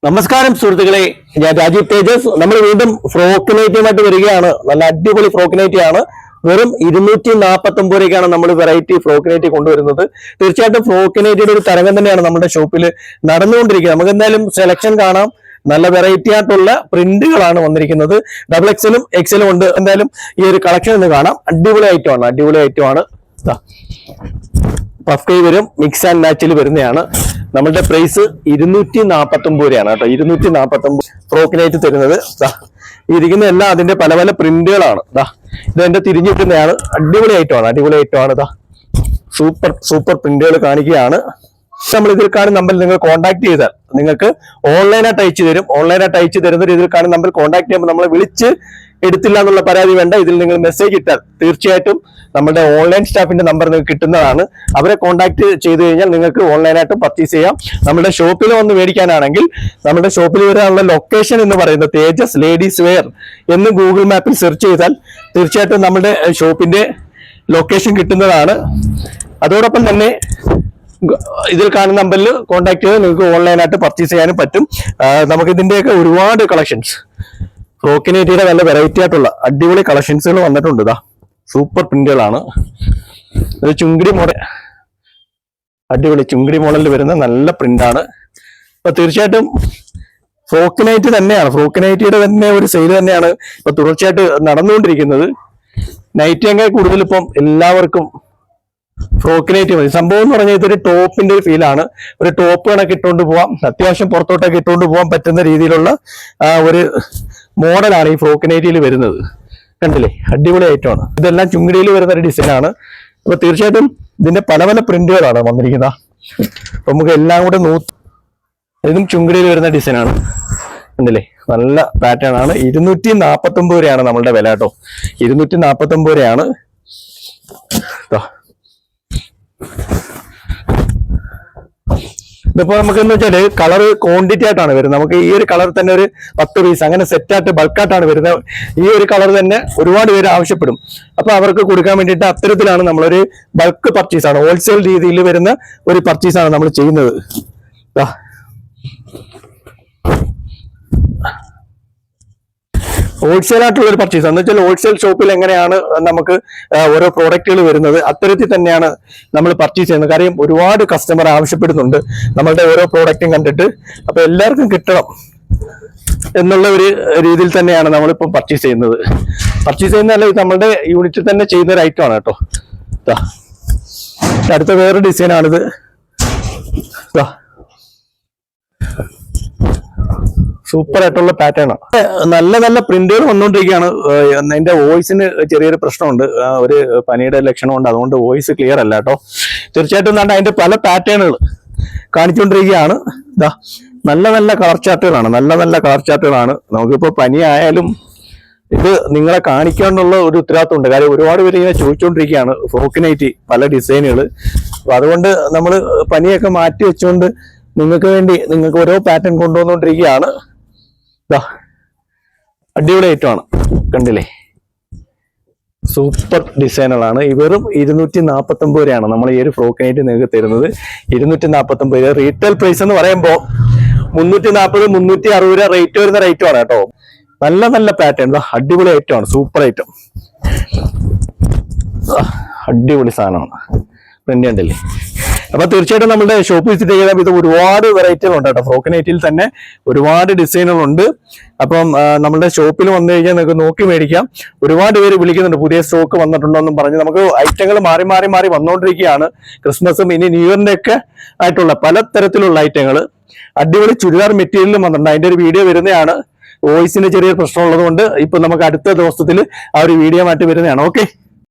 നമസ്കാരം സുഹൃത്തുക്കളെ, ഞാൻ രാജീവ് തേജസ്. നമ്മൾ വീണ്ടും ഫ്രോക്ക് നൈറ്റിയുമായിട്ട് വരികയാണ്. നല്ല അടിപൊളി ഫ്രോക്ക് നൈറ്റി ആണ്. വെറും 249 രൂപയ്ക്കാണ് നമ്മൾ വെറൈറ്റി ഫ്രോക്ക് നൈറ്റി കൊണ്ടുവരുന്നത്. തീർച്ചയായിട്ടും ഫ്രോക്ക് നൈറ്റിയുടെ ഒരു തരംഗം തന്നെയാണ് നമ്മുടെ ഷോപ്പിൽ നടന്നുകൊണ്ടിരിക്കുന്നത്. നമുക്ക് എന്തായാലും സെലക്ഷൻ കാണാം. നല്ല വെറൈറ്റി ആയിട്ടുള്ള പ്രിന്റുകളാണ് വന്നിരിക്കുന്നത്. XXL XL ഉണ്ട്. എന്തായാലും ഈ ഒരു കളക്ഷൻ ഒന്ന് കാണാം. അടിപൊളി ഐറ്റമാണ്. പഫ് കൈ വരും, മിക്സ് ആൻഡ് മാച്ചിൽ വരുന്നതാണ്. നമ്മളുടെ പ്രൈസ് 249 രൂപയാണ് കേട്ടോ. 249 ഫ്രോക്ക് നൈറ്റ് തരുന്നത്. ഇരിക്കുന്ന എല്ലാം അതിന്റെ പല പല പ്രിന്റുകളാണ്. ഇത് എന്റെ തിരിഞ്ഞിട്ടുന്നതാണ്. അടിപൊളി ഐറ്റമാണ്. സൂപ്പർ പ്രിന്റുകൾ കാണിക്കുകയാണ്. നമ്മൾ ഇതിൽ കാണുന്ന നമ്പറിൽ നിങ്ങൾ കോൺടാക്ട് ചെയ്താൽ നിങ്ങൾക്ക് ഓൺലൈനായിട്ട് അയച്ചു തരുന്ന രീതിയിൽ കാണുന്ന നമ്പറിൽ കോൺടാക്ട് ചെയ്യുമ്പോൾ നമ്മളെ വിളിച്ച് എടുത്തില്ല എന്നുള്ള പരാതി വേണ്ട. ഇതിൽ നിങ്ങൾ മെസ്സേജ് ഇട്ടാൽ തീർച്ചയായിട്ടും നമ്മുടെ ഓൺലൈൻ സ്റ്റാഫിന്റെ നമ്പർ നിങ്ങൾക്ക് കിട്ടുന്നതാണ്. അവരെ കോൺടാക്ട് ചെയ്ത് കഴിഞ്ഞാൽ നിങ്ങൾക്ക് ഓൺലൈനായിട്ട് പർച്ചേസ് ചെയ്യാം. നമ്മുടെ ഷോപ്പിൽ വന്ന് മേടിക്കാനാണെങ്കിൽ നമ്മുടെ ഷോപ്പിൽ വരാനുള്ള ലൊക്കേഷൻ എന്ന് പറയുന്നത് തേജസ് ലേഡീസ് വെയർ എന്ന് ഗൂഗിൾ മാപ്പിൽ സെർച്ച് ചെയ്താൽ തീർച്ചയായിട്ടും നമ്മുടെ ഷോപ്പിന്റെ ലൊക്കേഷൻ കിട്ടുന്നതാണ്. അതോടൊപ്പം തന്നെ ഇതിൽ കാണുന്ന നമ്പറിൽ കോൺടാക്ട് ചെയ്ത് നിങ്ങൾക്ക് ഓൺലൈനായിട്ട് പർച്ചേസ് ചെയ്യാനും പറ്റും. നമുക്ക് ഇതിന്റെയൊക്കെ ഒരുപാട് കളക്ഷൻസ് ഫ്രോക്ക് നൈറ്റിയുടെ നല്ല വെറൈറ്റി ആയിട്ടുള്ള അടിപൊളി കളക്ഷൻസുകൾ വന്നിട്ടുണ്ട്. സൂപ്പർ പ്രിന്റുകളാണ്. ഒരു ചുങ്കിടി മോഡൽ, അടിപൊളി ചുങ്കിടി മോഡലിൽ വരുന്ന നല്ല പ്രിന്റാണ്. അപ്പൊ തീർച്ചയായിട്ടും ഫ്രോക്ക് നൈറ്റി തന്നെയാണ്, ഫ്രോക്ക് നൈറ്റിയുടെ തന്നെ ഒരു സെയിൽ തന്നെയാണ് ഇപ്പൊ തുടർച്ചയായിട്ട് നടന്നുകൊണ്ടിരിക്കുന്നത്. നൈറ്റിയേക്കാൾ കൂടുതൽ ഇപ്പം എല്ലാവർക്കും ഫ്രോക്ക് നൈറ്റി മതി. സംഭവം എന്ന് പറഞ്ഞാൽ ഇതൊരു ടോപ്പിന്റെ ഒരു ഫീലാണ്. ഒരു ടോപ്പ് കണക്ക് ഇട്ടുകൊണ്ട് പോവാം, അത്യാവശ്യം പുറത്തോട്ടൊക്കെ ഇട്ടുകൊണ്ട് പോകാൻ പറ്റുന്ന രീതിയിലുള്ള ഒരു മോഡലാണ് ഈ ഫ്രോക്ക് നൈറ്റിയിൽ വരുന്നത്. കണ്ടില്ലേ, അടിപൊളി ഐറ്റമാണ്. ഇതെല്ലാം ചുങ്കിടിയിൽ വരുന്ന ഒരു ഡിസൈനാണ്. അപ്പൊ തീർച്ചയായിട്ടും ഇതിന്റെ പല പല പ്രിന്റുകളാണ് വന്നിരിക്കുന്നത്. അപ്പൊ നമുക്ക് എല്ലാം കൂടെ ഇതും ചുങ്കിടിയിൽ വരുന്ന ഡിസൈനാണ്. കണ്ടില്ലേ, നല്ല പാറ്റേൺ ആണ്. 249 രൂപയാണ് നമ്മളുടെ വില കേട്ടോ. 249 രൂപയാണ്. ഇതിപ്പോ നമുക്ക് എന്ന് വെച്ചാല് കളർ ക്വാണ്ടിറ്റി ആയിട്ടാണ് വരുന്നത്. നമുക്ക് ഈ ഒരു കളർ തന്നെ ഒരു 10 പീസ് അങ്ങനെ സെറ്റായിട്ട് ബൾക്കായിട്ടാണ് വരുന്നത്. ഈ ഒരു കളർ തന്നെ ഒരുപാട് പേര് ആവശ്യപ്പെടും. അപ്പൊ അവർക്ക് കൊടുക്കാൻ വേണ്ടിയിട്ട് അത്തരത്തിലാണ് നമ്മളൊരു ബൾക്ക് പർച്ചേസാണ്, ഹോൾസെയിൽ രീതിയിൽ വരുന്ന ഒരു പർച്ചേസാണ് നമ്മൾ ചെയ്യുന്നത്. ഹോൾസെയിൽ ആയിട്ടുള്ള ഒരു പർച്ചേസ് എന്ന് വെച്ചാൽ ഹോൾസെയിൽ ഷോപ്പിൽ എങ്ങനെയാണ് നമുക്ക് ഓരോ പ്രോഡക്റ്റുകൾ വരുന്നത്, അത്തരത്തിൽ തന്നെയാണ് നമ്മൾ പർച്ചേസ് ചെയ്യുന്നത്. കാര്യം ഒരുപാട് കസ്റ്റമർ ആവശ്യപ്പെടുന്നുണ്ട് നമ്മളുടെ ഓരോ പ്രോഡക്റ്റും കണ്ടിട്ട്. അപ്പൊ എല്ലാവർക്കും കിട്ടണം എന്നുള്ള ഒരു രീതിയിൽ തന്നെയാണ് നമ്മളിപ്പം പർച്ചേസ് ചെയ്യുന്നത്. ഇത് നമ്മളുടെ യൂണിറ്റിൽ തന്നെ ചെയ്യുന്ന ഒരു ഐറ്റം ആണ് കേട്ടോ. അടുത്ത വേറെ ഡിസൈനാണിത്. സൂപ്പർ ആയിട്ടുള്ള പാറ്റേൺ ആണ്. നല്ല നല്ല പ്രിന്റുകൾ വന്നുകൊണ്ടിരിക്കുകയാണ്. എന്റെ വോയിസിന് ചെറിയൊരു പ്രശ്നമുണ്ട്, ഒരു പനിയുടെ ലക്ഷണമുണ്ട്. അതുകൊണ്ട് വോയിസ് ക്ലിയർ അല്ല കേട്ടോ. തീർച്ചയായിട്ടും അതിന്റെ പല പാറ്റേണുകൾ കാണിച്ചുകൊണ്ടിരിക്കുകയാണ്. നല്ല നല്ല കളർ ചാർട്ടുകളാണ്. നമുക്കിപ്പോ പനി ആയാലും ഇത് നിങ്ങളെ കാണിക്കാനുള്ള ഒരു ഉത്തരവാദിത്വമുണ്ട്. കാര്യം ഒരുപാട് പേര് ഇങ്ങനെ ചോദിച്ചുകൊണ്ടിരിക്കുകയാണ് ഫ്രോക്ക് നൈറ്റി പല ഡിസൈനുകൾ. അപ്പൊ അതുകൊണ്ട് നമ്മൾ പനിയൊക്കെ മാറ്റി വെച്ചുകൊണ്ട് നിങ്ങൾക്ക് ഓരോ പാറ്റേൺ കൊണ്ടുവന്നുകൊണ്ടിരിക്കുകയാണ്. അടിപൊളി ഐറ്റമാണ്. കണ്ടില്ലേ, സൂപ്പർ ഡിസൈനുകളാണ്. വെറും 249 രൂപയാണ് നമ്മൾ ഈ ഒരു ഫ്രോക്ക് നൈറ്റ് നിങ്ങൾക്ക് തരുന്നത്. 249 രൂപ. റീറ്റെയിൽ പ്രൈസ് എന്ന് പറയുമ്പോൾ 340 360 രൂപ റേറ്റ് വരുന്ന റേറ്റുമാണ് കേട്ടോ. നല്ല നല്ല പാറ്റേൺ, അടിപൊളി ഐറ്റമാണ്. സൂപ്പർ ഐറ്റം, അടിപൊളി സാധനമാണ്. പ്രിന്റ് കണ്ടില്ലേ. അപ്പൊ തീർച്ചയായിട്ടും നമ്മുടെ ഷോപ്പ് വിസിറ്റ് ചെയ്താൽ ഇത് ഒരുപാട് വെറൈറ്റികളുണ്ട് കേട്ടോ. ഫ്രോക്ക് നൈറ്റിൽ തന്നെ ഒരുപാട് ഡിസൈനുകളുണ്ട്. അപ്പം നമ്മുടെ ഷോപ്പിൽ വന്നു കഴിഞ്ഞാൽ നിങ്ങൾക്ക് നോക്കി മേടിക്കാം. ഒരുപാട് പേര് വിളിക്കുന്നുണ്ട് പുതിയ സ്റ്റോക്ക് വന്നിട്ടുണ്ടോ എന്നും പറഞ്ഞ്. നമുക്ക് ഐറ്റങ്ങൾ മാറി വന്നുകൊണ്ടിരിക്കുകയാണ്. ക്രിസ്മസും ഇനി ന്യൂ ഇയറിന്റെ ഒക്കെ ആയിട്ടുള്ള പല തരത്തിലുള്ള ഐറ്റങ്ങൾ. അടിപൊളി ചുരിദാർ മെറ്റീരിയലും വന്നിട്ടുണ്ട്. അതിന്റെ ഒരു വീഡിയോ വരുന്നതാണ്. വോയിസിന് ചെറിയ പ്രശ്നമുള്ളത് കൊണ്ട് ഇപ്പൊ നമുക്ക് അടുത്ത ദിവസത്തിൽ ആ ഒരു വീഡിയോ മാറ്റി വരുന്നതാണ്. ഓക്കെ.